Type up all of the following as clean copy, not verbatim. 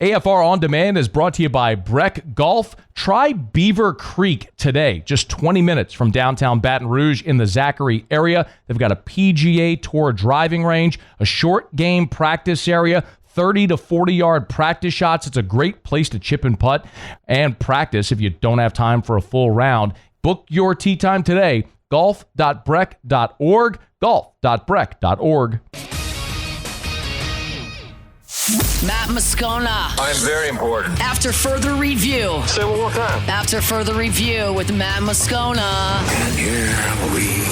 AFR On Demand is brought to you by Breck Golf. Try Beaver Creek today, just 20 minutes from downtown Baton Rouge in the Zachary area. They've got a PGA Tour driving range, a short game practice area, 30 to 40-yard practice shots. It's a great place to chip and putt and practice if you don't have time for a full round. Book your tee time today, golf.breck.org, golf.breck.org. Matt Moscona. I'm very important. After further review. Say it one more time. After further review with Matt Moscona. And here we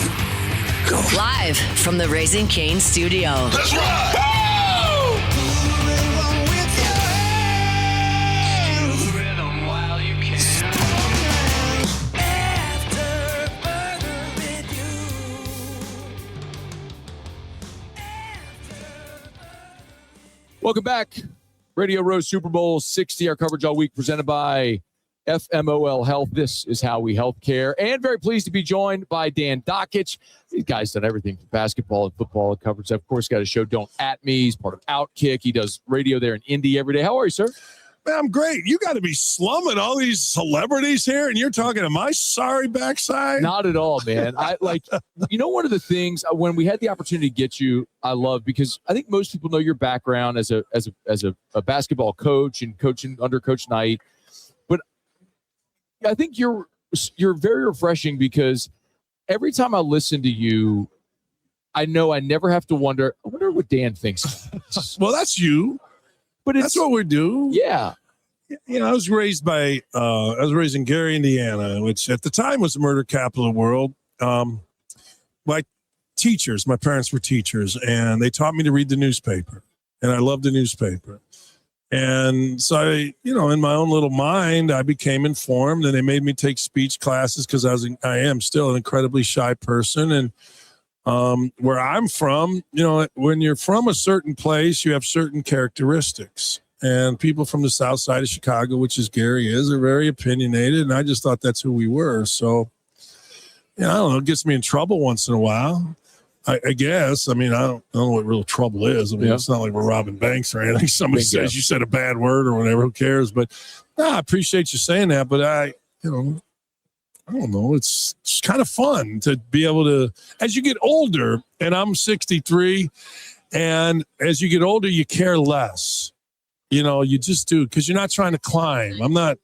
go. Live from the Raising Cane studio. Let's ride! Welcome back. Radio Row Super Bowl 60, our coverage all week presented by FMOL Health. This is How We Healthcare. And very pleased to be joined by Dan Dakich. These guys done everything from basketball and football and coverage. Of course, got a show, Don't At Me. He's part of Outkick. He does radio there in Indy every day. How are you, sir? Man, I'm great. You got to be slumming all these celebrities here, and you're talking to my sorry backside? Not at all, man. One of the things when we had the opportunity to get you, I love because I think most people know your background as a basketball coach and coaching under Coach Knight. But I think you're very refreshing because every time I listen to you, I know I never have to wonder. I wonder what Dan thinks. Well, that's you. But that's what we do. Yeah. You know, I was raised in Gary, Indiana, which at the time was the murder capital of the world. My parents were teachers, and they taught me to read the newspaper, and I loved the newspaper. And so in my own little mind, I became informed, and they made me take speech classes because I am still an incredibly shy person. And where I'm from, when you're from a certain place, you have certain characteristics. And people from the south side of Chicago, which is Gary is, are very opinionated. And I just thought that's who we were. So, I don't know, it gets me in trouble once in a while. I guess. I mean, I don't know what real trouble is. I mean, It's not like we're robbing banks or anything. Somebody says you said a bad word or whatever, who cares? But I appreciate you saying that. But I don't know. It's kind of fun to be able to, as you get older, and I'm 63, and as you get older, you care less. You just do, because you're not trying to climb. I'm not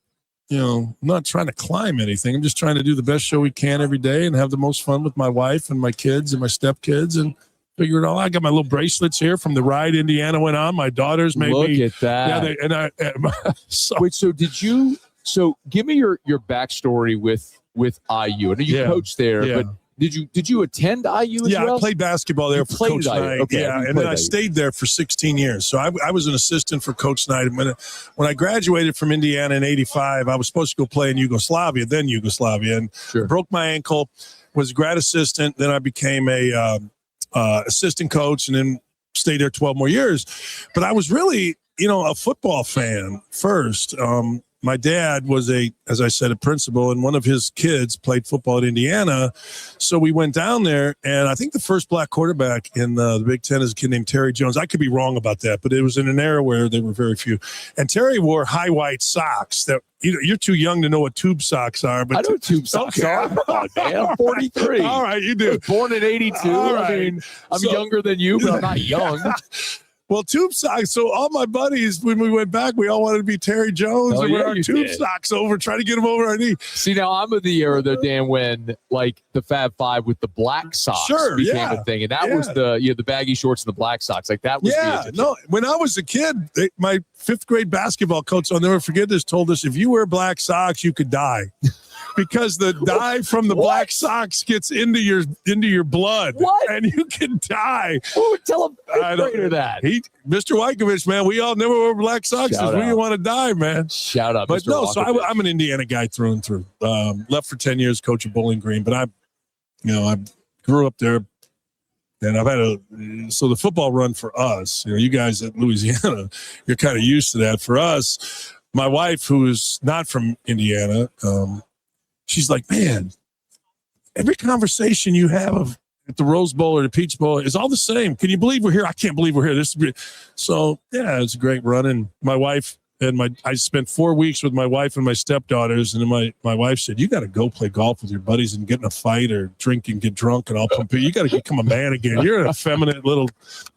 trying to climb anything. I'm just trying to do the best show we can every day and have the most fun with my wife and my kids and my stepkids and figure it all out. I got my little bracelets here from the ride Indiana went on. My daughters made me. Look at that. Yeah, Wait, so give me your backstory with IU. I know you coached there, but did you attend IU as well? Yeah, I played basketball there for Coach Knight. Okay, and then I stayed there for 16 years. So I was an assistant for Coach Knight. When I graduated from Indiana in 85, I was supposed to go play in Yugoslavia, and broke my ankle, was a grad assistant. Then I became a assistant coach and then stayed there 12 more years. But I was really, a football fan first. My dad was as I said, a principal, and one of his kids played football at Indiana. So we went down there, and I think the first black quarterback in the Big Ten is a kid named Terry Jones. I could be wrong about that, but it was in an era where there were very few. And Terry wore high white socks that you're too young to know what tube socks are. But I know what tube socks are. Come on, man. I'm 43. All right, you do. I was born in 82. All right. I mean, I'm younger than you, but I'm not young. Well, tube socks. So all my buddies, when we went back, we all wanted to be Terry Jones and wear our tube socks over, try to get them over our knee. See, now I'm of the era, though, Dan, when like the Fab Five with the black socks became a thing, and that was the baggy shorts and the black socks. Like that was when I was a kid, my fifth grade basketball coach, I'll never forget this, told us if you wear black socks, you could die. Because the dye from the black socks gets into your blood, and you can die. Who would tell a fifth grader that? Mr. Wykovich, man, we all never wore black socks because we didn't want to die, man. Shout out, but Mr. no. Wykovich. So I'm an Indiana guy through and through. Left for 10 years, coach at Bowling Green, but I grew up there, and I've had so the football run for us. You guys at Louisiana, you're kind of used to that. For us, my wife, who is not from Indiana. She's like, man, every conversation you have at the Rose Bowl or the Peach Bowl is all the same. Can you believe we're here? I can't believe we're here. So, yeah, it's a great run. And my wife And I spent 4 weeks with my wife and my stepdaughters, and then my wife said, "You got to go play golf with your buddies and get in a fight or drink and get drunk, and I'll pump you. You got to become a man again. You're an effeminate little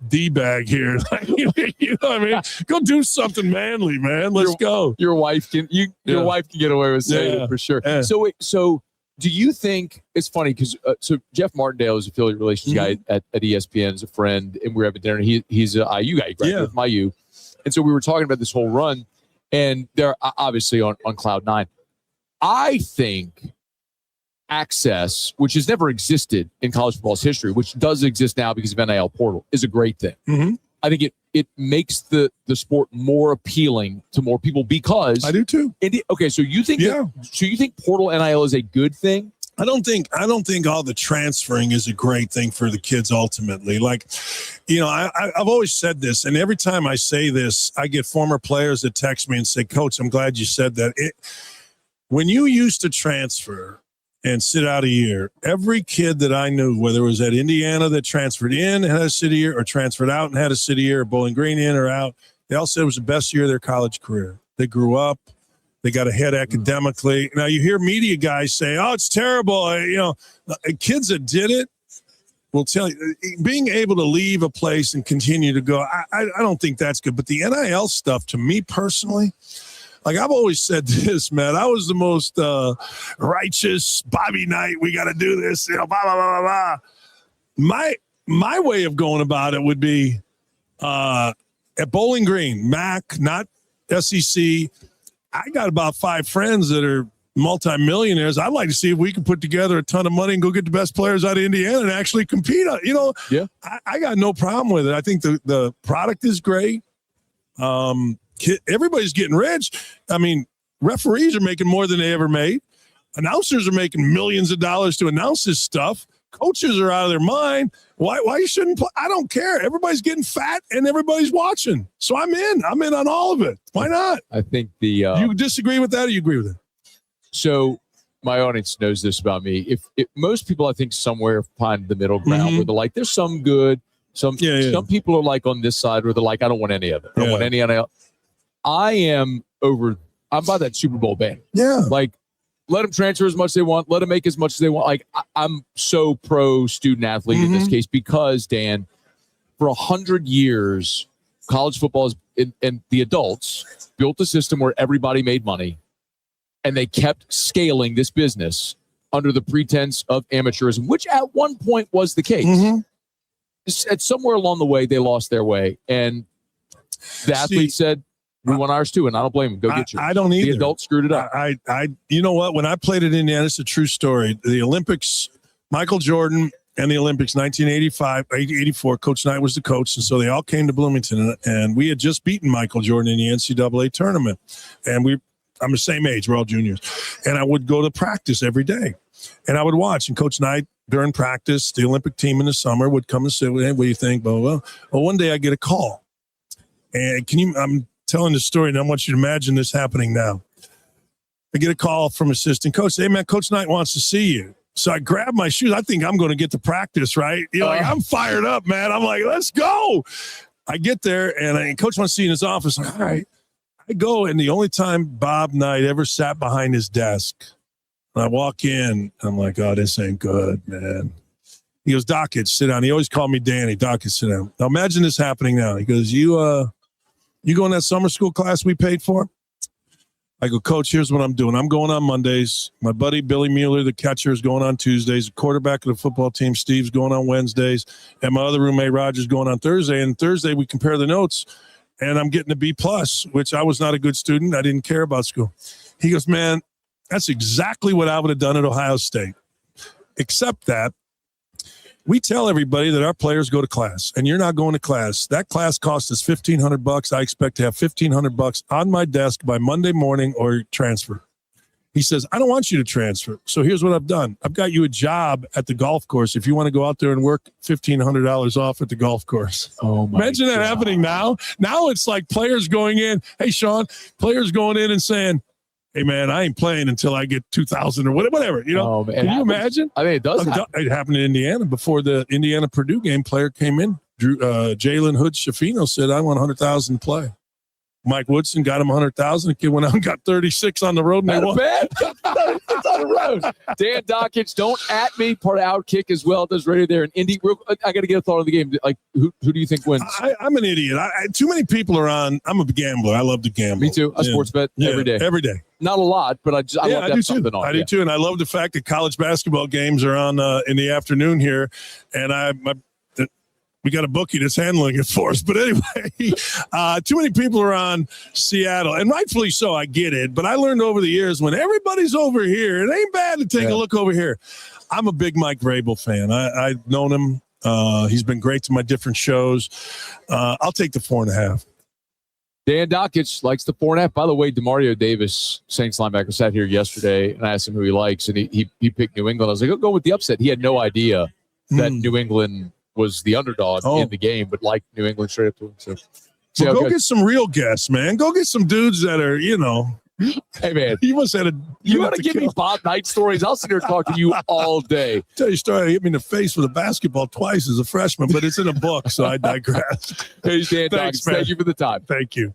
d-bag here. You know what I mean? Go do something manly, man. Let's go." Your wife can wife can get away with saying it for sure. Yeah. So do you think it's funny because so Jeff Martindale is affiliate relations guy at ESPN, is a friend, and we were having dinner. He's an IU guy, right? With my U, and so we were talking about this whole run. And they're obviously on cloud nine. I think access, which has never existed in college football's history, which does exist now because of NIL portal, is a great thing. Mm-hmm. I think it makes the sport more appealing to more people because I do too. Okay, so you think you think portal NIL is a good thing? I don't think all the transferring is a great thing for the kids ultimately. Like, you know, I've always said this, and every time I say this, I get former players that text me and say, "Coach, I'm glad you said that." When you used to transfer and sit out a year, every kid that I knew, whether it was at Indiana that transferred in and had a city year or transferred out and had a city year, or Bowling Green in or out, they all said it was the best year of their college career. They grew up. They got ahead academically. Now you hear media guys say, "Oh, it's terrible." You know, kids that did it will tell you, being able to leave a place and continue to go, I don't think that's good. But the NIL stuff, to me personally, like I've always said this, man, I was the most righteous Bobby Knight. We got to do this, you know, blah, blah, blah, blah, blah. My way of going about it would be at Bowling Green, MAC, not SEC. I got about 5 friends that are multimillionaires. I'd like to see if we can put together a ton of money and go get the best players out of Indiana and actually compete. You know, I got no problem with it. I think the product is great. Everybody's getting rich. I mean, referees are making more than they ever made. Announcers are making millions of dollars to announce this stuff. Coaches are out of their mind. Why you shouldn't play? I don't care. Everybody's getting fat and everybody's watching. So I'm in on all of it. Why not? I think you disagree with that or you agree with it? So my audience knows this about me. If most people, I think, somewhere find the middle ground where they're like, there's some good, some people are like on this side where they're like, I don't want any of it. I don't want any of it. I'm by that Super Bowl ban. Yeah. Like, let them transfer as much as they want. Let them make as much as they want. Like, I'm so pro student athlete in this case because, Dan, for 100 years, college football and the adults built a system where everybody made money, and they kept scaling this business under the pretense of amateurism, which at one point was the case. At somewhere along the way, they lost their way, and the athlete said, "We want ours too," and I don't blame them. Go get yours. I don't either. The adults screwed it up. You know what? When I played at Indiana, it's a true story. The Olympics, Michael Jordan and the Olympics, 1985, 84. Coach Knight was the coach, and so they all came to Bloomington, and we had just beaten Michael Jordan in the NCAA tournament, and I'm the same age. We're all juniors, and I would go to practice every day, and I would watch. And Coach Knight during practice, the Olympic team in the summer would come and say, "Hey, what do you think?" Well, one day I get a call, and I'm telling the story, and I want you to imagine this happening now. I get a call from assistant coach. "Hey, man, Coach Knight wants to see you." So I grab my shoes. I think I'm going to get to practice, right? You know, like, I'm fired up, man. I'm like, let's go. I get there, and Coach wants to see you in his office. I'm like, all right. I go, and the only time Bob Knight ever sat behind his desk, and I walk in, I'm like, oh, this ain't good, man. He goes, "Dakich, sit down." He always called me Danny. "Dakich, sit down." Now imagine this happening now. He goes, You go in that summer school class we paid for? I go, "Coach, here's what I'm doing. I'm going on Mondays. My buddy Billy Mueller, the catcher, is going on Tuesdays. The quarterback of the football team, Steve's going on Wednesdays. And my other roommate, Roger's, going on Thursday. And Thursday, we compare the notes. And I'm getting a B+, which I was not a good student. I didn't care about school." He goes, "Man, that's exactly what I would have done at Ohio State. Except that we tell everybody that our players go to class, and you're not going to class. That class costs us $1,500. I expect to have $1,500 on my desk by Monday morning or transfer." He says, "I don't want you to transfer. So here's what I've done. I've got you a job at the golf course if you want to go out there and work $1,500 off at the golf course." Oh my Imagine that happening now. Now it's like players going in. Hey, Sean, players going in and saying, "Hey, man, I ain't playing until I get 2,000 or whatever." You know, can you imagine? I mean, it does. It happened in Indiana before the Indiana-Purdue game. Player came in. Jalen Hood Shafino said, "I want 100,000 to play." Mike Woodson got him 100,000. The kid went out and got 36 on the road. And they Not won. bad. It's on the road. Dan Dakich, don't at me. Part of Outkick as well. Does radio there in Indy. I got to get a thought of the game. Like, who do you think wins? I'm an idiot. Too many people are on. I'm a gambler. I love to gamble. Me too. I sports bet every day. Every day. Not a lot, but I love to have something on. I do too. And I love the fact that college basketball games are on in the afternoon here. And we got a bookie that's handling it for us. But anyway, too many people are on Seattle, and rightfully so. I get it. But I learned over the years when everybody's over here, it ain't bad to take a look over here. I'm a big Mike Vrabel fan. I've known him. He's been great to my different shows. I'll take the 4.5. Dan Dakich likes the 4.5. By the way, DeMario Davis, Saints linebacker, sat here yesterday, and I asked him who he likes, and he picked New England. I was like, go with the upset. He had no idea that New England was the underdog in the game, but liked New England straight up to him. So, go get some real guests, man. Go get some dudes that are, Hey, man. You must have You want to give me Bob Knight stories? I'll sit here and talk to you all day. Tell you a story. He hit me in the face with a basketball twice as a freshman, but it's in a book, so I digress. Hey, Dan Thanks, Dakich. man. Thank you for the time. Thank you.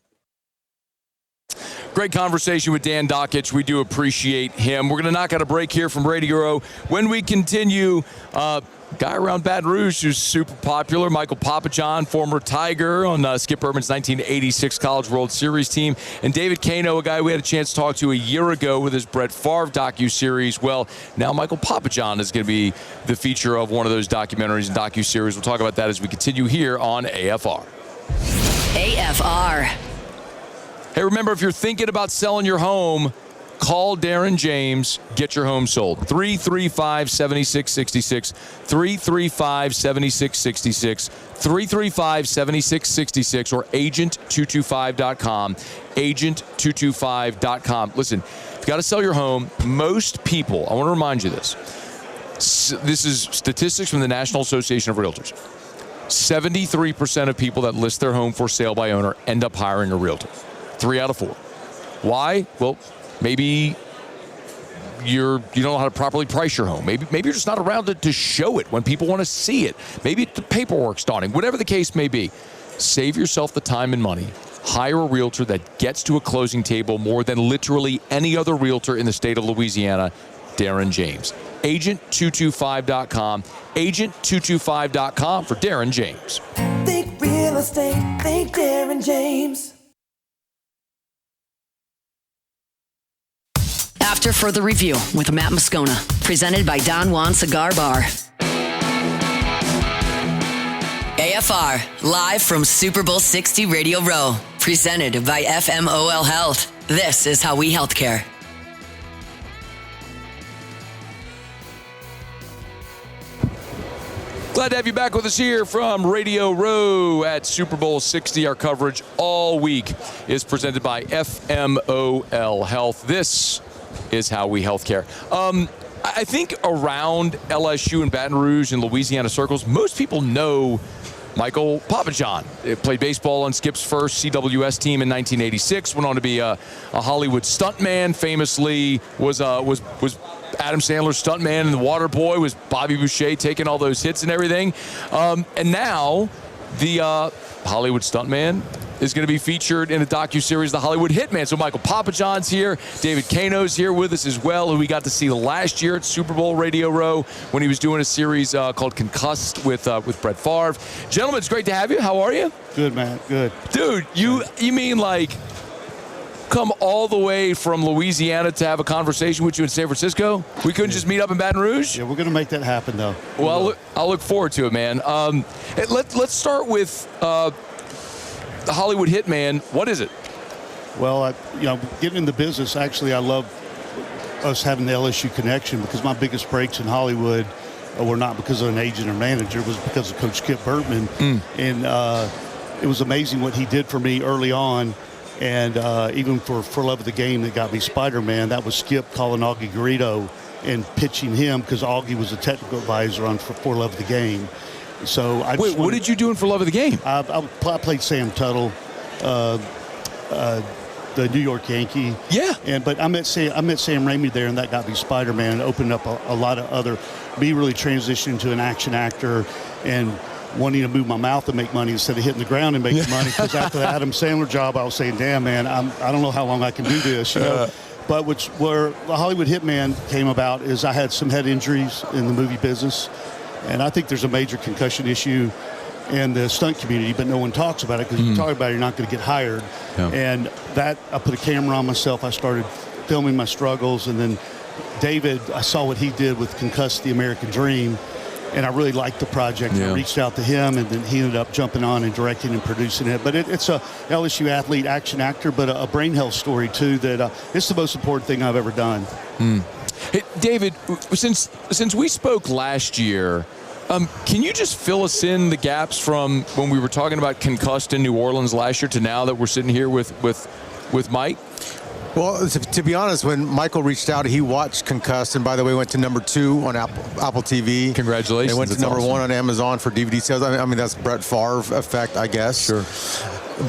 Great conversation with Dan Dakich. We do appreciate him. We're going to knock out a break here from Radio Row. When we continue, guy around Baton Rouge who's super popular, Michael Papajohn, former Tiger on Skip Urban's 1986 College World Series team, and David Kano, a guy we had a chance to talk to a year ago with his Brett Favre docuseries. Well, now Michael Papajohn is going to be the feature of one of those documentaries and docuseries. We'll talk about that as we continue here on AFR. AFR. Hey, remember, if you're thinking about selling your home, call Darren James. Get your home sold. 335-7666. 335-7666. 335-7666 or agent225.com. Agent225.com. Listen, if you got to sell your home, most people, I want to remind you this. This is statistics from the National Association of Realtors. 73% of people that list their home for sale by owner end up hiring a realtor. 3 out of 4. Why? Well, maybe you don't know how to properly price your home. Maybe you're just not around to show it when people want to see it. Maybe the paperwork's daunting. Whatever the case may be, save yourself the time and money. Hire a realtor that gets to a closing table more than literally any other realtor in the state of Louisiana. Darren James. Agent225.com. Agent225.com for Darren James. Think real estate, think Darren James. After further review with Matt Moscona, presented by Don Juan Cigar Bar. AFR, live from Super Bowl 60 Radio Row, presented by FMOL Health. This is how we healthcare. Glad to have you back with us here from Radio Row at Super Bowl 60. Our coverage all week is presented by FMOL Health. This is how we healthcare. I think around LSU and Baton Rouge and Louisiana circles, most people know Michael Papajohn. Played baseball on Skip's first CWS team in 1986. Went on to be a Hollywood stuntman. Famously was Adam Sandler's stuntman, and The Water Boy was Bobby Boucher taking all those hits and everything. And now the Hollywood stuntman is going to be featured in a docuseries, The Hollywood Hitman. So Michael Papajohn's here. David Kano's here with us as well, who we got to see last year at Super Bowl Radio Row when he was doing a series called Concussed with Brett Favre. Gentlemen, it's great to have you. How are you? Good, man. Good. Dude, you mean like come all the way from Louisiana to have a conversation with you in San Francisco? We couldn't just meet up in Baton Rouge? Yeah, we're going to make that happen, though. Well, I'll look forward to it, man. Let's start with the Hollywood Hitman. What is it? Well, getting in the business, actually, I love us having the LSU connection because my biggest breaks in Hollywood were not because of an agent or manager. It was because of Coach Skip Bertman. And it was amazing what he did for me early on. And even for Love of the Game that got me Spider-Man, that was Skip calling Augie Garrido and pitching him because Augie was a technical advisor on For Love of the Game. So what did you do in For Love of the Game? I played Sam Tuttle, the New York Yankee. Yeah. But I met Sam Raimi there, and that got me Spider-Man and opened up a lot of other. Me really transitioned to an action actor, and wanting to move my mouth and make money instead of hitting the ground and making money. Because after the Adam Sandler job, I was saying, damn, man, I don't know how long I can do this, you know. But where the Hollywood Hitman came about is I had some head injuries in the movie business. And I think there's a major concussion issue in the stunt community, but no one talks about it because you talk about it, you're not going to get hired. Yeah. And that, I put a camera on myself. I started filming my struggles. And then David, I saw what he did with Concuss the American Dream. And I really liked the project. Yeah. I reached out to him, and then he ended up jumping on and directing and producing it. But it's a LSU athlete, action actor, but a brain health story, too, that it's the most important thing I've ever done. Hey, David, since we spoke last year, can you just fill us in the gaps from when we were talking about Concussed in New Orleans last year to now that we're sitting here with Mike? Well, to be honest, when Michael reached out, he watched Concussed, and by the way, went to number 2 on Apple TV. Congratulations. They went to number 1 on Amazon for DVD sales. I mean, that's Brett Favre effect, I guess. Sure.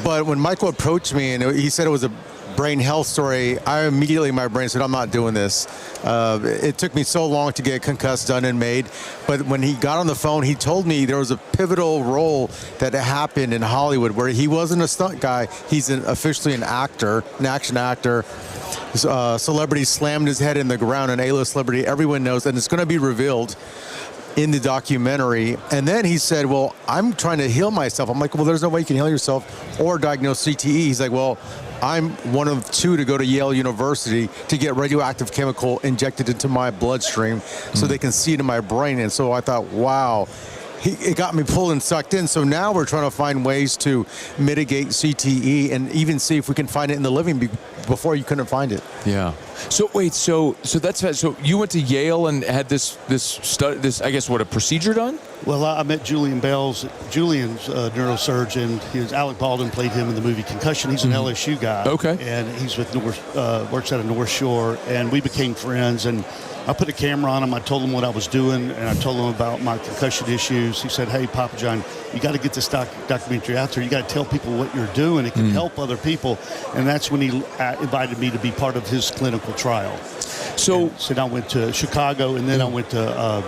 But when Michael approached me and he said it was a brain health story, I immediately, my brain said, I'm not doing this. It took me so long to get Concussed done and made. But when he got on the phone, he told me there was a pivotal role that happened in Hollywood where he wasn't a stunt guy. He's officially an actor, an action actor. Celebrity slammed his head in the ground, an A-list celebrity everyone knows, and it's going to be revealed in the documentary. And then he said, well, I'm trying to heal myself. I'm like, well, there's no way you can heal yourself or diagnose CTE. He's like, well, I'm one of 2 to go to Yale University to get radioactive chemical injected into my bloodstream so they can see it in my brain. And so I thought, wow, it got me pulled and sucked in. So now we're trying to find ways to mitigate CTE and even see if we can find it in the living before you couldn't find it. Yeah. So wait, so you went to Yale and had this I guess what, a procedure done? Well, I met Julian's neurosurgeon. Alec Baldwin played him in the movie Concussion. He's an LSU guy. Okay. And he's with works out of North Shore, and we became friends. And I put a camera on him. I told him what I was doing, and I told him about my concussion issues. He said, hey, Papajohn, you got to get this documentary out there. You got to tell people what you're doing. It can help other people. And that's when he invited me to be part of his clinical trial. So I went to Chicago, and then I went to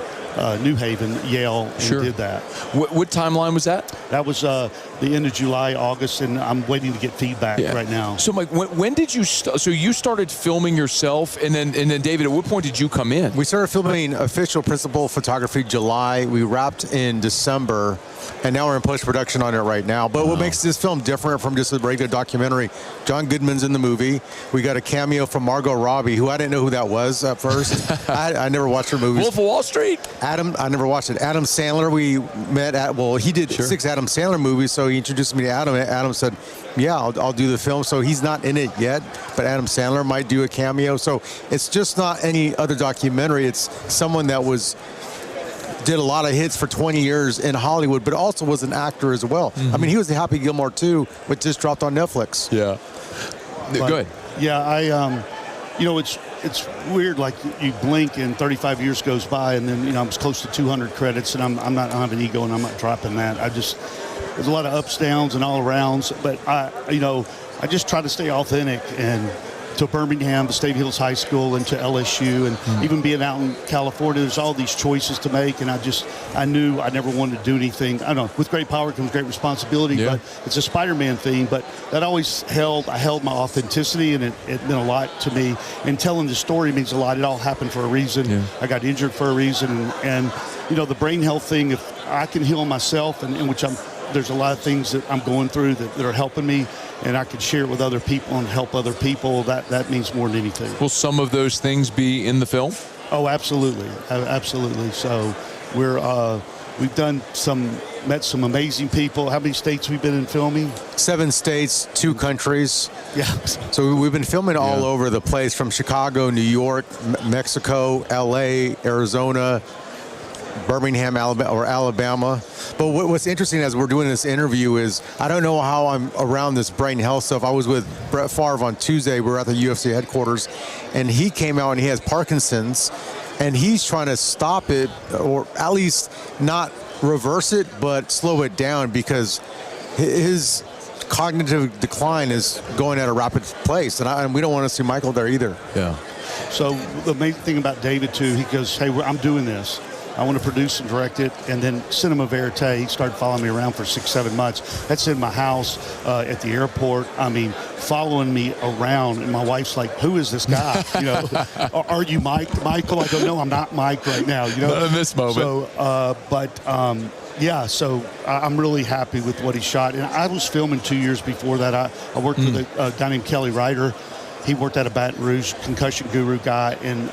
New Haven, Yale, and did that. What timeline was that? That was the end of July, August, and I'm waiting to get feedback right now. So, Mike, when did you start? So you started filming yourself, and then David, at what point did you come in? We started filming official principal photography July. We wrapped in December, and now we're in post-production on it right now. But what makes this film different from just a regular documentary, John Goodman's in the movie. We got a cameo from Margot Robbie, who I didn't know who that was at first. I never watched her movies. Wolf of Wall Street? I never watched it. Adam Sandler, we met at, he did 6 Adam Sandler movies, so he introduced me to Adam, and Adam said, yeah, I'll do the film. So he's not in it yet, but Adam Sandler might do a cameo. So it's just not any other documentary. It's someone that did a lot of hits for 20 years in Hollywood, but also was an actor as well. I mean, he was the Happy Gilmore 2, which just dropped on Netflix. Yeah. Good. Yeah, it's weird. Like you blink and 35 years goes by, and then I'm close to 200 credits, and I have an ego, and I'm not dropping that. There's a lot of ups, downs, and all arounds, but I just try to stay authentic and to Birmingham, to State Hills High School, and to LSU, and even being out in California, there's all these choices to make, and I knew I never wanted to do anything. I don't know, with great power comes great responsibility, but it's a Spider-Man theme, but that always I held my authenticity, and it meant a lot to me, and telling the story means a lot. It all happened for a reason. Yeah. I got injured for a reason, and the brain health thing, if I can heal myself, and which there's a lot of things that I'm going through that are helping me, and I can share it with other people and help other people, that means more than anything. Will some of those things be in the film? Oh, absolutely. Absolutely. So we've met some amazing people. How many states we've been in filming? 7 states, 2 countries. Yeah. So we've been filming all over the place, from Chicago, New York, Mexico, LA, Arizona, Birmingham, Alabama. But what's interesting as we're doing this interview is I don't know how I'm around this brain health stuff. I was with Brett Favre on Tuesday. We were at the UFC headquarters, and he came out and he has Parkinson's, and he's trying to stop it, or at least not reverse it, but slow it down, because his cognitive decline is going at a rapid pace, and we don't want to see Michael there either. Yeah. So the main thing about David, too, he goes, hey, I'm doing this. I want to produce and direct it. And then Cinema Verite, he started following me around for 6-7 months. That's in my house, at the airport. I mean, following me around. And my wife's like, who is this guy? You know, are you Michael? I go, no, I'm not Mike right now. You know, Not in this moment. So, yeah, so I'm really happy with what he shot. And I was filming 2 years before that. I worked with a guy named Kelly Ryder. He worked at a Baton Rouge concussion guru guy, and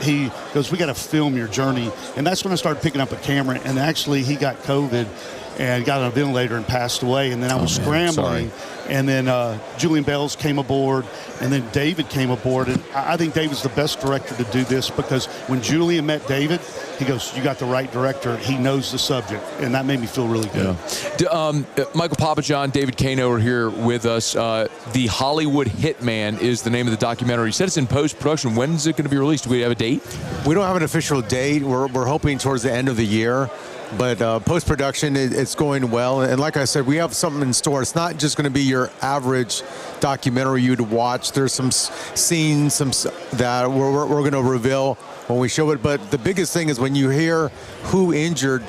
he goes, we got to film your journey. And that's when I started picking up a camera. And actually, he got COVID and got on a ventilator and passed away. And then I was scrambling. And then Julian Bales came aboard, and then David came aboard. And I think David's the best director to do this, because when Julian met David, he goes, you got the right director. He knows the subject. And that made me feel really good. Michael Papajohn, David Kano are here with us. The Hollywood Hitman is the name of the documentary. You said it's in post-production. When is it going to be released? Do we have a date? We don't have an official date. We're hoping towards the end of the year. But post-production, it's going well. And like I said, we have something in store. It's not just going to be your average documentary you'd watch. There's some scenes that we're going to reveal when we show it. But the biggest thing is when you hear who injured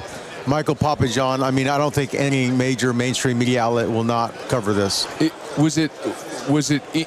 Michael Papajohn, I mean, I don't think any major mainstream media outlet will not cover this. Was it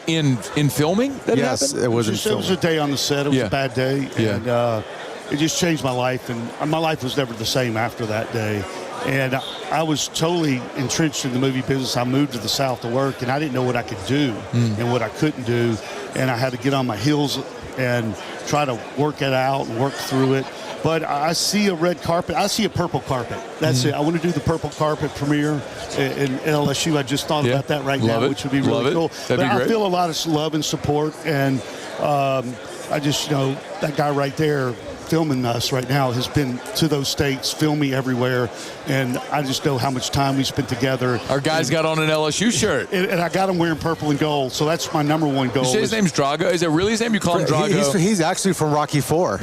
in filming that yes, happened? it was in filming. It was a day on the set. It was a bad day. Yeah. And it just changed my life. And my life was never the same after that day. And I was totally entrenched in the movie business. I moved to the South to work, and I didn't know what I could do and what I couldn't do. And I had to get on my heels and try to work it out and work through it. But I see a red carpet. I see a purple carpet. That's it. I want to do the purple carpet premiere in LSU. I just thought about that right now, which would be really cool. That'd be great. I feel a lot of love and support. And I just, that guy right there filming us right now has been to those states, filming everywhere, and I just know how much time we spent together. Our guys got on an LSU shirt. And I got him wearing purple and gold, so that's my number one goal. You say his name's Drago? Is it really his name? You call him Drago? He's actually from Rocky IV.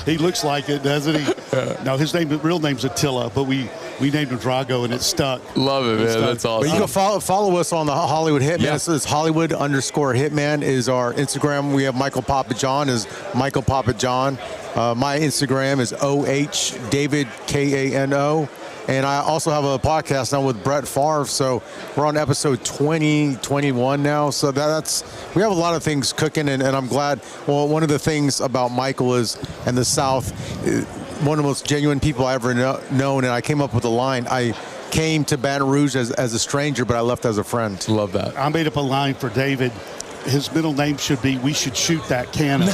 He looks like it, doesn't he? No, his real name's Attila, but we named him Drago, and it stuck. Love it, man. That's awesome. But you can follow us on the Hollywood Hitman. Yeah. It's Hollywood_Hitman is our Instagram. We have Michael Papajohn is Michael Papajohn. My Instagram is OHDavidKano. And I also have a podcast now with Brett Favre. So we're on episode 2021 now. So we have a lot of things cooking, and I'm glad. Well, one of the things about Michael is, in the South, one of the most genuine people I ever known. And I came up with a line. I came to Baton Rouge as a stranger, but I left as a friend. Love that. I made up a line for David. His middle name should be, we should shoot that Cano.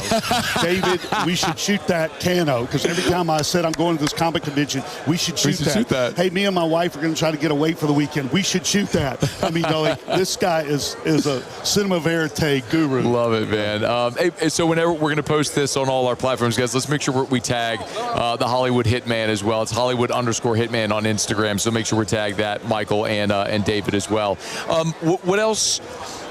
David, we should shoot that Cano. Because every time I said I'm going to this comic convention, we should shoot that. Hey, me and my wife are going to try to get away for the weekend. We should shoot that. I mean, this guy is a cinema verite guru. Love it, man. Hey, so whenever we're going to post this on all our platforms, guys, let's make sure we tag the Hollywood Hitman as well. It's Hollywood_Hitman on Instagram. So make sure we tag that, Michael and David as well. What else?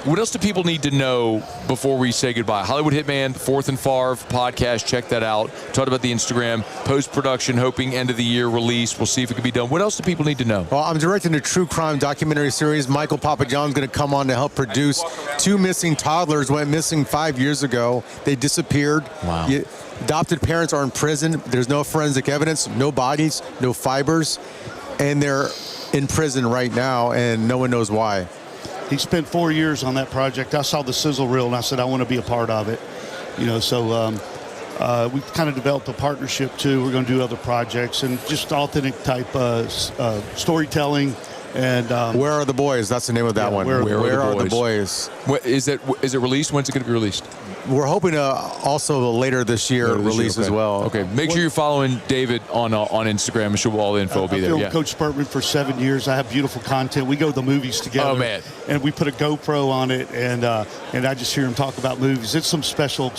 What else do people need to know before we say goodbye? Hollywood Hitman, Fourth and Favre podcast. Check that out. Talked about the Instagram. Post-production, hoping end of the year release. We'll see if it can be done. What else do people need to know? Well, I'm directing a true crime documentary series. Michael Papajohn's going to come on to help produce. 2 missing toddlers went missing 5 years ago. They disappeared. Wow. Adopted parents are in prison. There's no forensic evidence, no bodies, no fibers. And they're in prison right now, and no one knows why. He spent 4 years on that project. I saw the sizzle reel, and I said, I want to be a part of it. So we've kind of developed a partnership, too. We're going to do other projects and just authentic type storytelling. And Where Are the Boys? That's the name of that one. Where are the boys? Is it released? When's it going to be released? We're hoping to also later this year release as well. Okay, make sure you're following David on Instagram. I'm sure all the info will be there. I filmed Coach Burtman for 7 years. I have beautiful content. We go to the movies together. Oh, man. And we put a GoPro on it, and I just hear him talk about movies. It's some special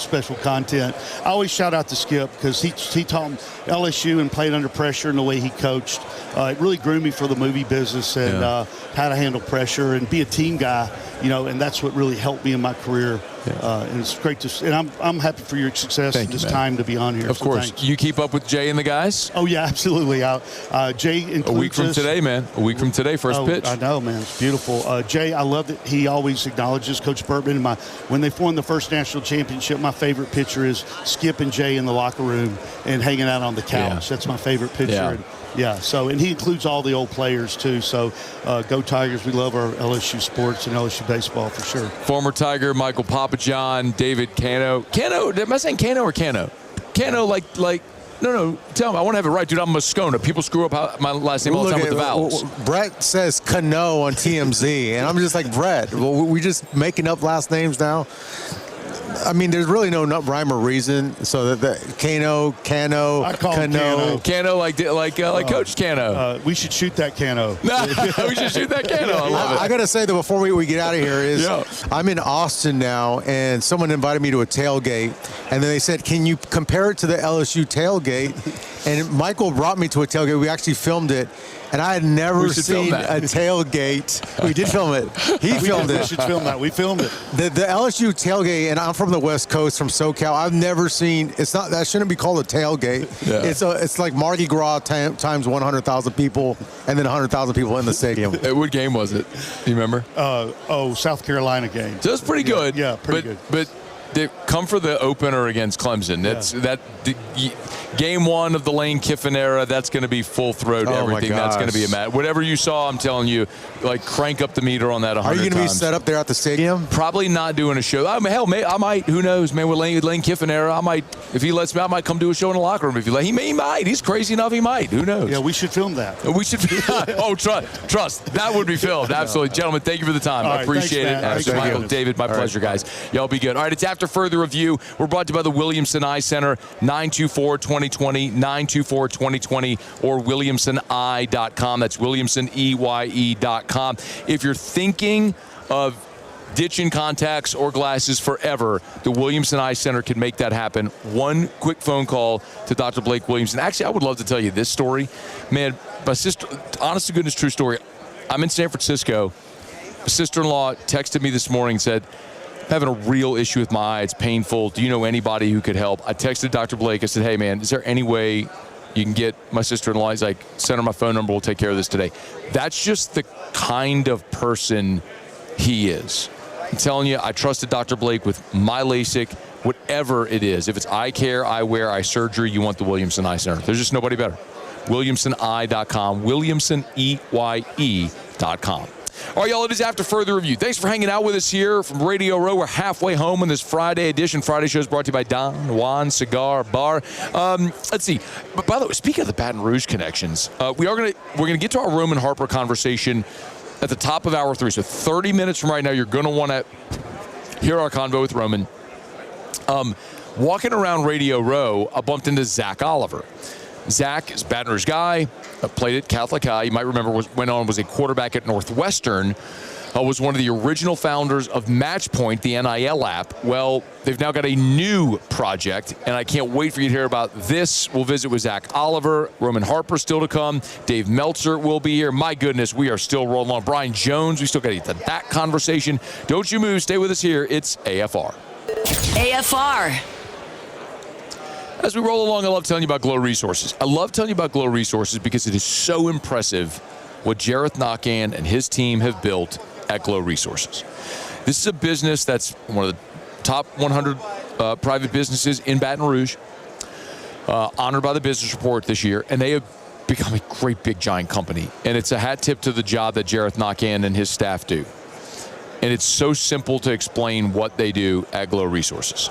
content. I always shout out to Skip because he taught me LSU and played under pressure and the way he coached. It really grew me for the movie business and how to handle pressure and be a team guy, and that's what really helped me in my career. And it's great to see. And I'm happy for your success and this time to be on here. Of course. Thanks. You keep up with Jay and the guys? Oh, yeah, absolutely. Jay includes a week from today, man. A week from today, first pitch. I know, man. It's beautiful. Jay, I love that he always acknowledges Coach Burtman. When they won the first national championship, my favorite picture is Skip and Jay in the locker room and hanging out on the couch. That's my favorite picture. And he includes all the old players, too. So, go Tigers. We love our LSU sports and LSU baseball for sure. Former Tiger Michael Papajohn, David Cano. Cano, am I saying Cano or Cano? Cano, no, tell him. I want to have it right, dude. I'm Moscona. People screw up my last name all the time with the vowels. Brett says Cano on TMZ, and I'm just like, Brett, we just making up last names now? I mean, there's really no rhyme or reason. So that Cano, I call him Cano, like Coach Cano. We should shoot that Cano. We should shoot that Cano. I love it. I gotta say that before we get out of here is I'm in Austin now, and someone invited me to a tailgate, and then they said, "Can you compare it to the LSU tailgate?" And Michael brought me to a tailgate. We actually filmed it. And I had never seen a tailgate. We did film it. He filmed it. We should film that. We filmed it. The LSU tailgate, and I'm from the West Coast, from SoCal. I've never seen. That shouldn't be called a tailgate. Yeah. It's like Mardi Gras times 100,000 people, and then 100,000 people in the stadium. What game was it? Do you remember? South Carolina game. So it was pretty good. Yeah, pretty good. But they come for the opener against Clemson. Game one of the Lane Kiffin era, that's going to be full throat. Everything that's going to be a match. Whatever you saw, I'm telling you, crank up the meter on that 100 times. Are you going to be set up there at the stadium? Probably not doing a show. Hell, I might. Who knows, man? With Lane Kiffin era, I might. If he lets me, I might come do a show in the locker room. If he might. He's crazy enough. He might. Who knows? Yeah, we should film that. We should. Trust. That would be filmed. Absolutely, gentlemen. Thank you for the time. I appreciate it. Absolutely, Michael, David, my pleasure, guys. Y'all be good. All right, it's after further review. We're brought to you by the Williamson Eye Center. 924-2020, 924-2020, or WilliamsonEye.com. That's WilliamsonEye.com. If you're thinking of ditching contacts or glasses forever, the Williamson Eye Center can make that happen. One quick phone call to Dr. Blake Williamson. Actually, I would love to tell you this story. Man, my sister, honest to goodness, true story. I'm in San Francisco. My sister-in-law texted me this morning and said, having a real issue with my eye. It's painful. Do you know anybody who could help? I texted Dr. Blake. I said, hey, man, is there any way you can get my sister-in-law? He's like, send her my phone number. We'll take care of this today. That's just the kind of person he is. I'm telling you, I trusted Dr. Blake with my LASIK, whatever it is. If it's eye care, eyewear, eye surgery, you want the Williamson Eye Center. There's just nobody better. WilliamsonEye.com, WilliamsonEye.com. All right, y'all, it is after further review. Thanks for hanging out with us here from Radio Row. We're halfway home in this Friday edition. Friday show is brought to you by Don Juan Cigar Bar. Let's see. But by the way, speaking of the Baton Rouge connections, we're gonna get to our Roman Harper conversation at the top of hour 3. So 30 minutes from right now, you're going to want to hear our convo with Roman. Walking around Radio Row, I bumped into Zack Oliver. Zack is a Baton Rouge guy, played at Catholic High. You might remember was a quarterback at Northwestern, was one of the original founders of Matchpoint, the NIL app. Well, they've now got a new project, and I can't wait for you to hear about this. We'll visit with Zack Oliver, Roman Harper still to come, Dave Meltzer will be here. My goodness, we are still rolling on. Brian Jones, we still got to get to that conversation. Don't you move, stay with us here. It's AFR. AFR. As we roll along, I love telling you about Glow Resources. I love telling you about Glow Resources because it is so impressive what Jareth Nakan and his team have built at Glow Resources. This is a business that's one of the top 100 private businesses in Baton Rouge, honored by the Business Report this year, and they have become a great big giant company. And it's a hat tip to the job that Jareth Nakan and his staff do. And it's so simple to explain what they do at Glow Resources.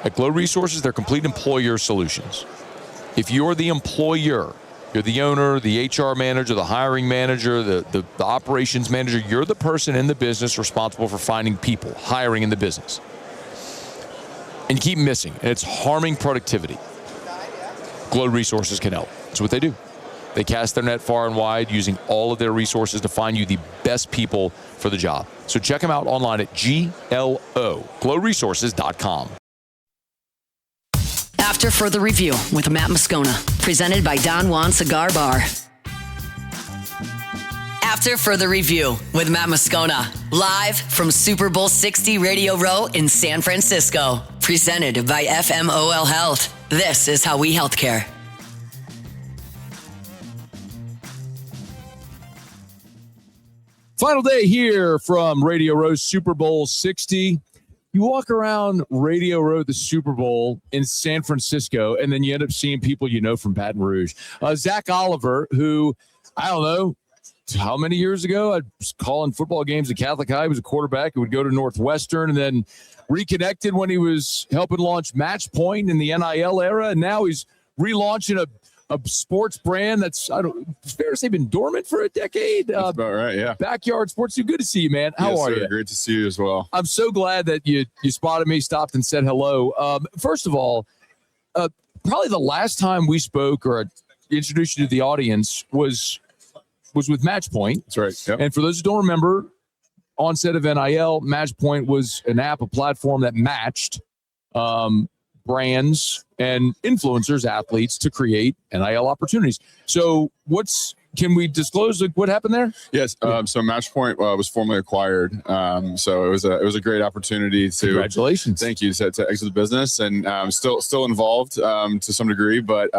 At Glow Resources, they're complete employer solutions. If you're the employer, you're the owner, the HR manager, the hiring manager, the operations manager, you're the person in the business responsible for finding people, hiring in the business. And you keep missing, and it's harming productivity. Glow Resources can help. That's what they do. They cast their net far and wide using all of their resources to find you the best people for the job. So check them out online at glowresources.com. After further review with Matt Moscona, presented by Don Juan Cigar Bar. After Further Review with Matt Moscona, live from Super Bowl 60 Radio Row in San Francisco. Presented by FMOL Health. This is how we healthcare. Final day here from Radio Row Super Bowl 60. You walk around Radio Row, the Super Bowl in San Francisco, and then you end up seeing people you know from Baton Rouge. Zack Oliver, who, I don't know, how many years ago, I was calling football games at Catholic High. He was a quarterback who would go to Northwestern and then reconnected when he was helping launch Match Point in the NIL era. And now he's relaunching a sports brand that's, it's fair to say, been dormant for a decade. That's about right, yeah. Backyard Sports. Good to see you, man. How are you? Great to see you as well. I'm so glad that you spotted me, stopped and said hello. First of all, probably the last time we spoke or introduced you to the audience was with Match Point. That's right. Yep. And for those who don't remember, onset of NIL, Match Point was an app, a platform that matched brands and influencers, athletes, to create NIL opportunities. So can we disclose what happened there? Yes. So Matchpoint was formally acquired. So it was a great opportunity to. Congratulations. Thank you to exit the business, and still involved to some degree, but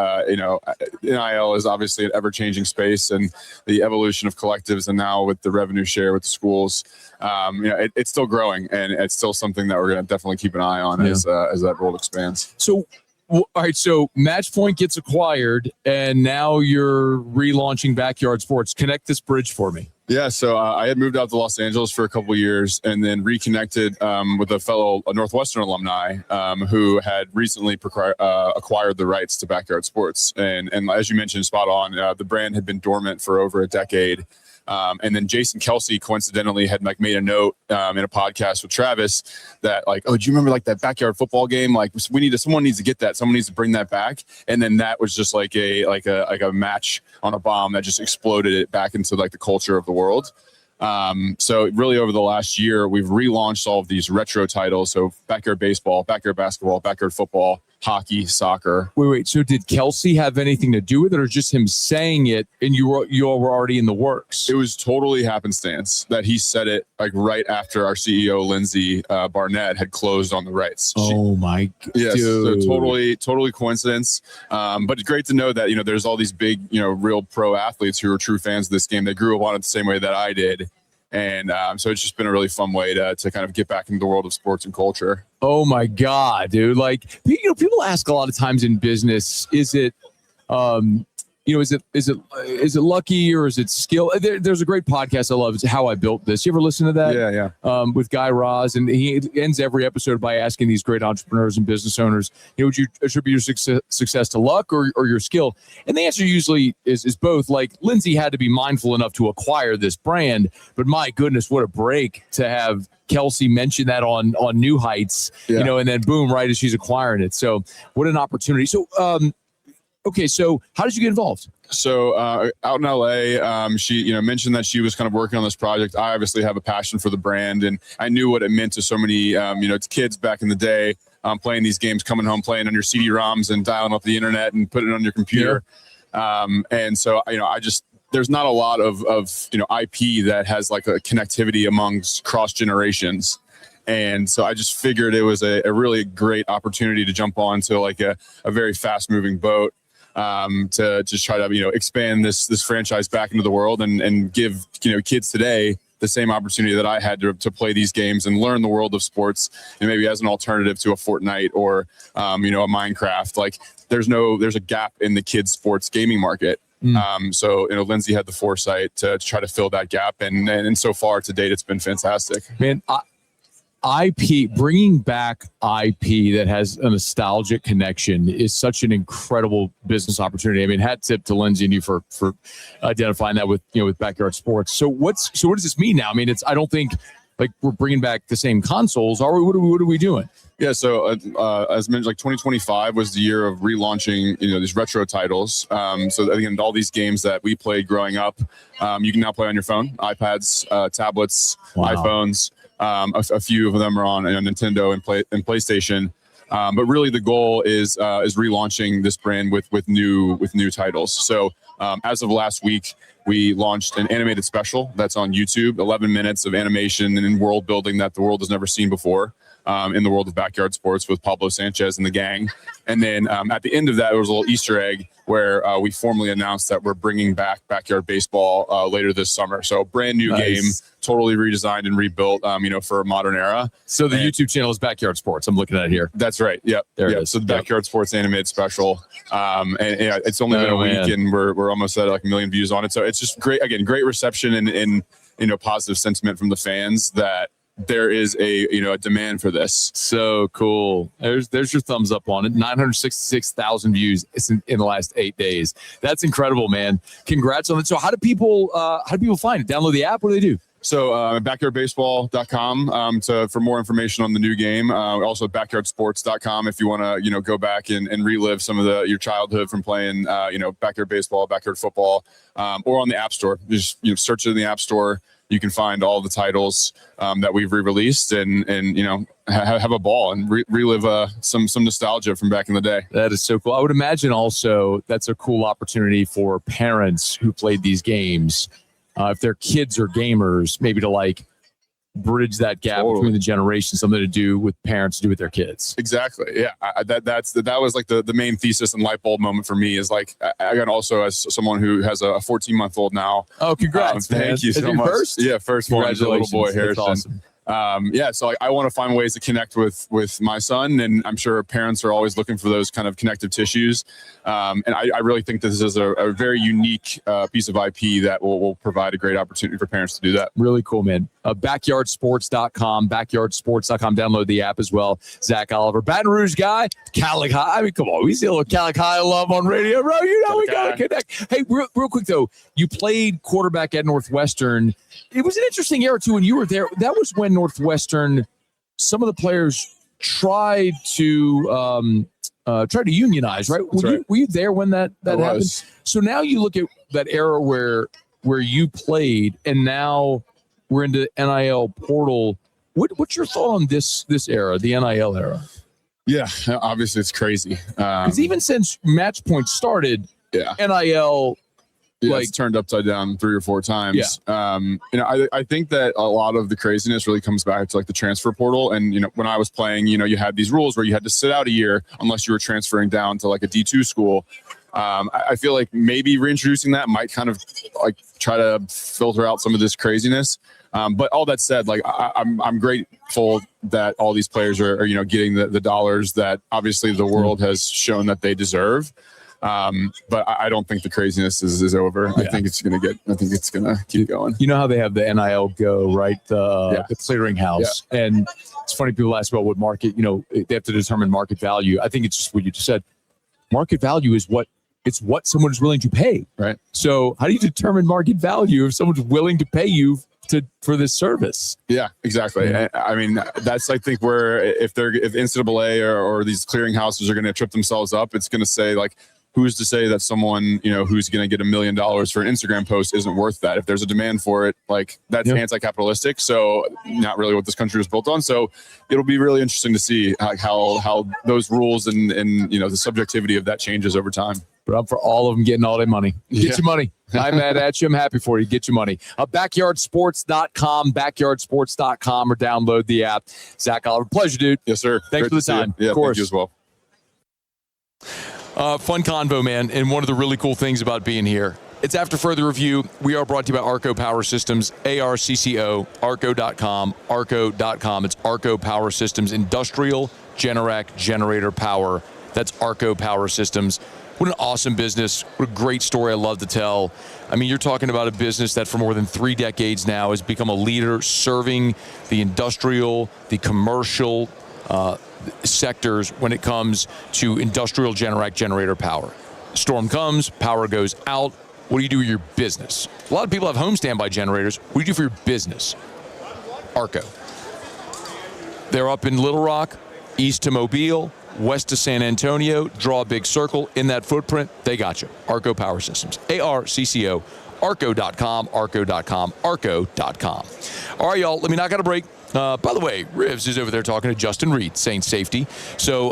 NIL is obviously an ever-changing space, and the evolution of collectives, and now with the revenue share with the schools, it's still growing, and it's still something that we're going to definitely keep an eye on as that world expands. So. All right, so Matchpoint gets acquired, and now you're relaunching Backyard Sports. Connect this bridge for me. Yeah, so I had moved out to Los Angeles for a couple of years, and then reconnected with a Northwestern alumni who had recently acquired the rights to Backyard Sports. And as you mentioned, spot on, the brand had been dormant for over a decade. And then Jason Kelsey coincidentally had made a note in a podcast with Travis that do you remember that backyard football game? Someone needs to get that. Someone needs to bring that back. And then that was just like a match on a bomb that just exploded it back into the culture of the world. So really over the last year, we've relaunched all of these retro titles. So backyard baseball, backyard basketball, backyard football, hockey, soccer. Wait. So did Kelsey have anything to do with it, or just him saying it and you all were already in the works? It was totally happenstance that he said it right after our CEO, Lindsay Barnett, had closed on the rights. My God. Yes, so totally coincidence. But it's great to know that, there's all these big, real pro athletes who are true fans of this game. They grew up on it the same way that I did. And so it's just been a really fun way to kind of get back into the world of sports and culture. Oh my God, dude. People ask a lot of times in business, is it, is it lucky or is it skill? There's a great podcast I love. It's How I Built This. You ever listen to that? Yeah. With Guy Raz, and he ends every episode by asking these great entrepreneurs and business owners, would you attribute your success to luck or your skill? And the answer usually is both. Lindsay had to be mindful enough to acquire this brand, but my goodness, what a break to have Kelsey mention that on New Heights, and then boom, right as she's acquiring it. So what an opportunity. So, okay, so how did you get involved? So out in LA, she mentioned that she was kind of working on this project. I obviously have a passion for the brand, and I knew what it meant to so many kids back in the day, playing these games, coming home, playing on your CD-ROMs and dialing up the internet and putting it on your computer. And so there's not a lot of IP that has a connectivity amongst cross generations. And so I just figured it was a really great opportunity to jump onto a very fast moving boat. To just try to expand this franchise back into the world and give kids today the same opportunity that I had to play these games and learn the world of sports, and maybe as an alternative to a Fortnite or a Minecraft. There's a gap in the kids sports gaming market. So Lindsay had the foresight to try to fill that gap, and so far to date it's been fantastic. Man, IP, bringing back IP that has a nostalgic connection is such an incredible business opportunity. I mean, hat tip to Lindsay and you for identifying that with Backyard Sports. So what does this mean now? I mean, I don't think we're bringing back the same consoles. Are we? What are we doing? Yeah, so as mentioned, 2025 was the year of relaunching, these retro titles. So again, all these games that we played growing up, you can now play on your phone, iPads, tablets, iPhones. A few of them are on Nintendo and PlayStation, but really the goal is relaunching this brand with new titles. So as of last week, we launched an animated special that's on YouTube, 11 minutes of animation and world building that the world has never seen before. In the world of backyard sports with Pablo Sanchez and the gang. And then at the end of that, there was a little Easter egg where we formally announced that we're bringing back backyard baseball later this summer. So brand new game, totally redesigned and rebuilt, for a modern era. So the YouTube channel is Backyard Sports. I'm looking at it here. That's right. Yep. There it is. So the Backyard Sports animated special. It's only been a week and we're almost at like 1 million views on it. So it's just great. Again, great reception and positive sentiment from the fans that there is a demand for this. So cool. There's your thumbs up on it. 966,000 views in the last 8 days. That's incredible, man. Congrats on it. So how do people find it? Download the app? What do they do? So backyardbaseball.com for more information on the new game. Also backyardsports.com if you want to go back and relive some of your childhood from playing backyard baseball, backyard football, or on the App Store. Just search it in the App Store. You can find all the titles that we've re-released and have a ball and relive some nostalgia from back in the day. That is so cool. I would imagine also that's a cool opportunity for parents who played these games, if their kids are gamers, maybe to bridge that gap between the generations, something to do with parents to do with their kids. Exactly. Yeah. That was like the main thesis and light bulb moment for me is I got also as someone who has a 14-month-old now. Oh, congrats. Thank you so much. First? Yeah. First one, a little boy, Harrison. That's awesome. So I want to find ways to connect with my son, and I'm sure parents are always looking for those kind of connective tissues. And I really think this is a very unique piece of IP that will provide a great opportunity for parents to do that. Really cool, man. Backyardsports.com, backyardsports.com. Download the app as well. Zack Oliver, Baton Rouge guy, Calic High. I mean, come on, we see a little Calic High love on Radio Row. We got to connect. Hey, real quick though, you played quarterback at Northwestern. It was an interesting era too when you were there. That was when Northwestern, some of the players tried to unionize, right? Were you there when that happened? So now you look at that era where you played, and now we're into NIL portal. What's your thought on this era, the NIL era? Yeah, obviously it's crazy. Because even since Match Point started, NIL. It's turned upside down 3 or 4 times. Yeah. I think that a lot of the craziness really comes back to the transfer portal. And, when I was playing, you had these rules where you had to sit out a year unless you were transferring down to a D2 school. I feel like maybe reintroducing that might kind of try to filter out some of this craziness. But all that said, I'm grateful that all these players are getting the dollars that obviously the world has shown that they deserve. But I don't think the craziness is over. Yeah. I think it's going to keep going. You know how they have the NIL Go, right? The clearinghouse. Yeah. And it's funny, people ask about what market, they have to determine market value. I think it's just what you just said. Market value is what someone is willing to pay. Right. So how do you determine market value if someone's willing to pay you for this service? Yeah, exactly. Yeah. I mean, that's, I think, where if NCAA or these clearinghouses are going to trip themselves up, it's going to say who's to say that someone, who's going to get $1 million for an Instagram post isn't worth that? If there's a demand for it, that's anti-capitalistic. So not really what this country was built on. So it'll be really interesting to see how those ruls and the subjectivity of that changes over time. But I'm for all of them getting all their money. Get your money. I'm mad at you. I'm happy for you. Get your money. Backyardsports.com, backyardsports.com, or download the app. Zack Oliver, pleasure, dude. Yes, sir. Thanks for the time. Yeah, of course. Thank you as well. Fun convo, man. And one of the really cool things about being here, it's after further review. We are brought to you by Arco Power Systems, ARCCO, arco.com, arco.com. It's Arco Power Systems, industrial Generac generator power. That's Arco Power Systems. What an awesome business. What a great story I love to tell. I mean, you're talking about a business that for more than 3 decades now has become a leader serving the industrial, the commercial sectors when it comes to industrial Generac generator power. Storm comes, power goes out. What do you do with your business? A lot of people have home standby generators. What do you do for your business? Arco. They're up in Little Rock, east to Mobile, west to San Antonio. Draw a big circle in that footprint. They got you. Arco Power Systems. ARCCO. Arco.com, Arco.com, Arco.com. All right, y'all. Let me knock out a break. By the way, Rivs is over there talking to Justin Reed, Saints safety. So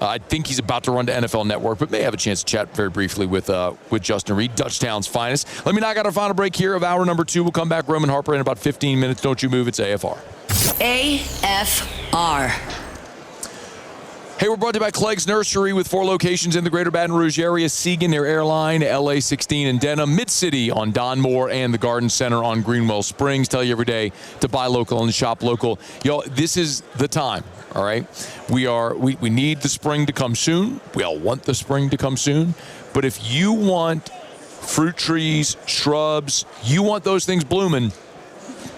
I think he's about to run to NFL Network, but may have a chance to chat very briefly with Justin Reed, Dutchtown's finest. Let me knock out our final break here of hour number 2. We'll come back. Roman Harper in about 15 minutes. Don't you move. It's AFR. AFR. Hey, we're brought to you by Clegg's Nursery with 4 locations in the greater Baton Rouge area. Siegen near Airline, LA 16 in Denham, Mid-City on Don Moore, and the Garden Center on Greenwell Springs. Tell you every day to buy local and shop local. Y'all, this is the time, all right? We need the spring to come soon. We all want the spring to come soon. But if you want fruit trees, shrubs, you want those things blooming,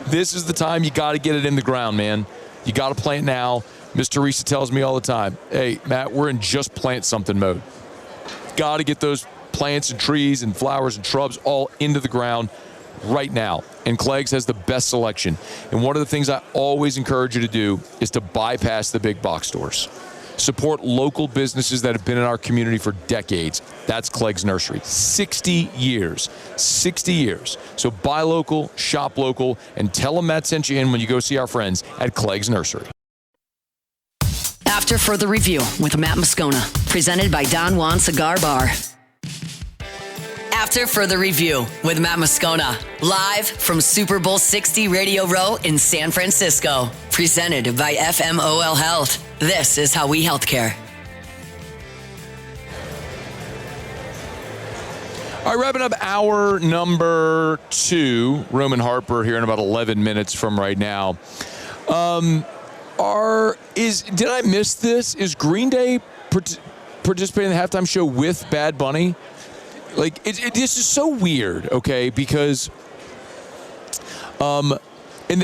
this is the time you got to get it in the ground, man. You got to plant now. Miss Teresa tells me all the time, hey, Matt, we're in just plant something mode. Got to get those plants and trees and flowers and shrubs all into the ground right now. And Clegg's has the best selection. And one of the things I always encourage you to do is to bypass the big box stores. Support local businesses that have been in our community for decades. That's Clegg's Nursery. 60 years. 60 years. So buy local, shop local, and tell them Matt sent you in when you go see our friends at Clegg's Nursery. After Further Review with Matt Moscona, presented by Don Juan Cigar Bar. After Further Review with Matt Moscona, live from Super Bowl 60 Radio Row in San Francisco, presented by FMOL Health. This is how we healthcare. All right, wrapping up hour number 2. Roman Harper here in about 11 minutes from right now. Did I miss this? Is Green Day participating in the halftime show with Bad Bunny? Like, this is so weird, okay? Because, and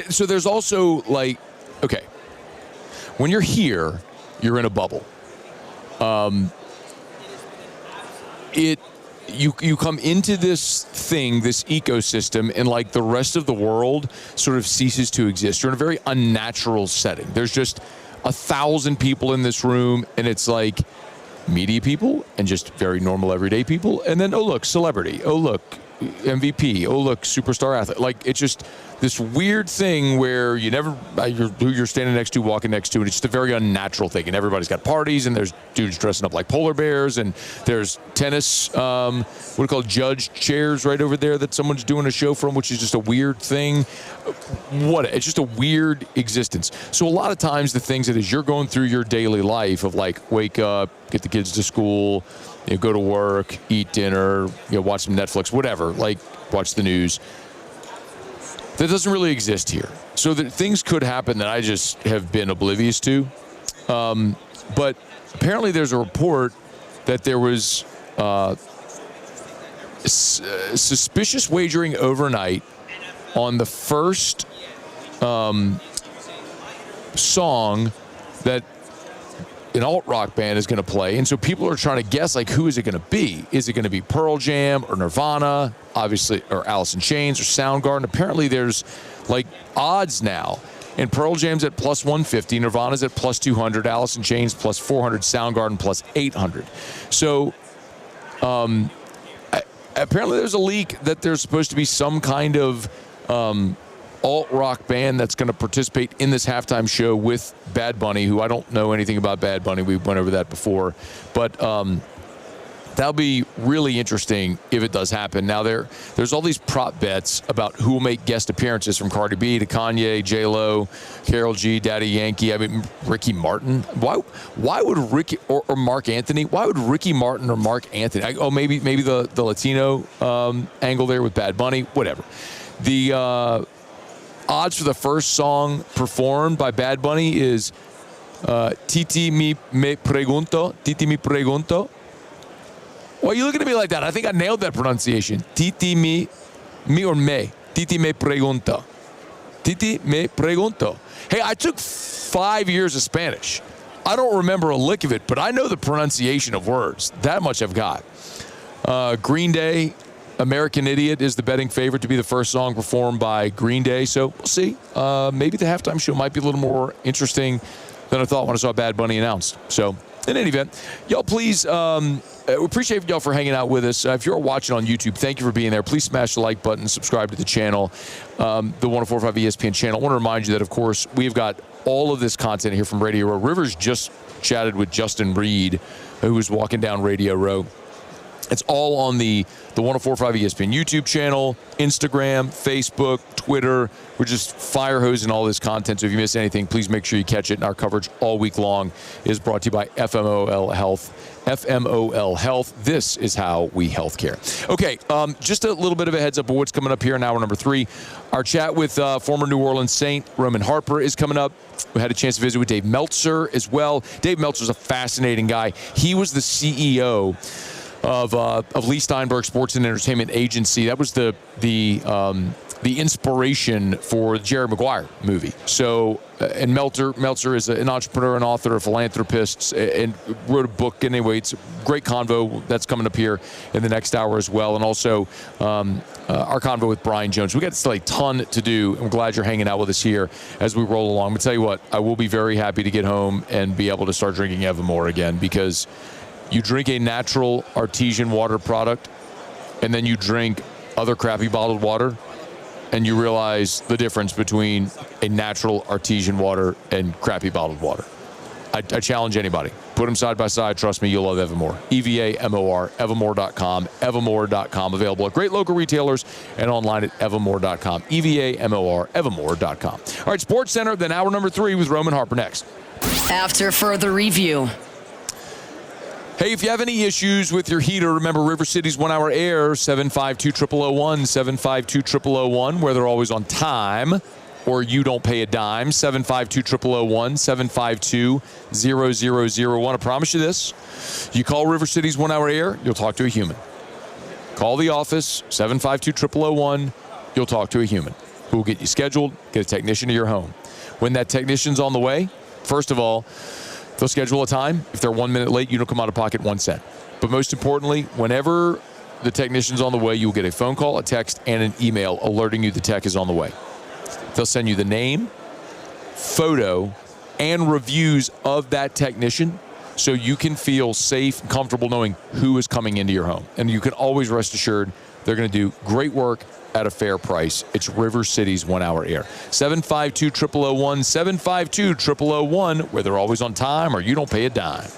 so there's also like, okay, when you're here, you're in a bubble. You come into this thing, this ecosystem, and like the rest of the world sort of ceases to exist. You're in a very unnatural setting. There's just 1,000 people in this room, and it's like media people and just very normal everyday people. And then, oh, look, celebrity. Oh, look, MVP. Oh, look, superstar athlete. Like, it's just this weird thing where you never, who you're standing next to, walking next to, and it's just a very unnatural thing. And everybody's got parties, and there's dudes dressing up like polar bears, and there's tennis, what do you call it, judge chairs right over there that someone's doing a show from, which is just a weird thing. It's just a weird existence. So a lot of times the things that as you're going through your daily life of like wake up, get the kids to school, go to work, eat dinner, watch some Netflix, whatever, like watch the news. That doesn't really exist here. So that things could happen that I just have been oblivious to. But apparently there's a report that there was suspicious wagering overnight on the first song that an alt-rock band is going to play. And so people are trying to guess, like, who is it going to be? Is it going to be Pearl Jam or Nirvana, obviously, or Alice in Chains or Soundgarden? Apparently there's, like, odds now. And Pearl Jam's at plus 150, Nirvana's at plus 200, Alice in Chains plus 400, Soundgarden plus 800. So apparently there's a leak that there's supposed to be some kind of alt-rock band that's going to participate in this halftime show with Bad Bunny, who I don't know anything about Bad Bunny. We went over that before. But that'll be really interesting if it does happen. Now, there's all these prop bets about who will make guest appearances, from Cardi B to Kanye, J-Lo, Karol G, Daddy Yankee. I mean, Ricky Martin. Why would Ricky or Mark Anthony? Why would Ricky Martin or Mark Anthony? Maybe the Latino angle there with Bad Bunny. Whatever. The odds for the first song performed by Bad Bunny is Titi me pregunto. Titi me pregunto. Why are you looking at me like that? I think I nailed that pronunciation. Titi me or me. Titi me pregunto. Titi me pregunto. Hey, I took 5 years of Spanish. I don't remember a lick of it, but I know the pronunciation of words. That much I've got. Green Day, American Idiot is the betting favorite to be the first song performed by Green Day. So we'll see. Maybe the halftime show might be a little more interesting than I thought when I saw Bad Bunny announced. So in any event, y'all please, we appreciate y'all for hanging out with us. If you're watching on YouTube, thank you for being there. Please smash the like button, subscribe to the channel, the 104.5 ESPN channel. I want to remind you that, of course, we've got all of this content here from Radio Row. Rivers just chatted with Justin Reed, who was walking down Radio Row. It's all on the 104.5 ESPN YouTube channel, Instagram, Facebook, Twitter. We're just fire hosing all this content. So if you miss anything, please make sure you catch it. And our coverage all week long is brought to you by FMOL Health. FMOL Health. This is how we healthcare. Okay, just a little bit of a heads up of what's coming up here in hour number 3. Our chat with former New Orleans Saint Roman Harper is coming up. We had a chance to visit with Dave Meltzer as well. Dave Meltzer's a fascinating guy. He was the CEO of Lee Steinberg Sports and Entertainment Agency. That was the inspiration for the Jerry Maguire movie. So, and Meltzer is an entrepreneur, an author, a philanthropist, and wrote a book. Anyway, it's a great convo that's coming up here in the next hour as well. And also our convo with Brian Jones. We got still a ton to do. I'm glad you're hanging out with us here as we roll along. I'm going to tell you what, I will be very happy to get home and be able to start drinking Evermore again, because you drink a natural artesian water product and then you drink other crappy bottled water, and you realize the difference between a natural artesian water and crappy bottled water. I challenge anybody. Put them side by side. Trust me, you'll love Evermore. EVAMOR, Evermore.com, Evermore.com. Available at great local retailers and online at Evermore.com. EVAMOR, Evermore.com. All right, Sports Center, then hour number 3 with Roman Harper next. After further review. Hey, if you have any issues with your heater, remember River City's 1 hour air, 752-0001, 752-0001, where they're always on time, or you don't pay a dime, 752-0001, 752-0001. I promise you this, you call River City's 1 hour air, you'll talk to a human. Call the office, 752-0001, you'll talk to a human who will get you scheduled, get a technician to your home. When that technician's on the way, first of all, they'll schedule a time. If they're 1 minute late, you don't come out of pocket 1 cent. But most importantly, whenever the technician's on the way, you'll get a phone call, a text, and an email alerting you the tech is on the way. They'll send you the name, photo, and reviews of that technician, so you can feel safe and comfortable knowing who is coming into your home. And you can always rest assured they're going to do great work at a fair price. It's River City's 1 hour air. 752-0001, 752-0001, where they're always on time or you don't pay a dime.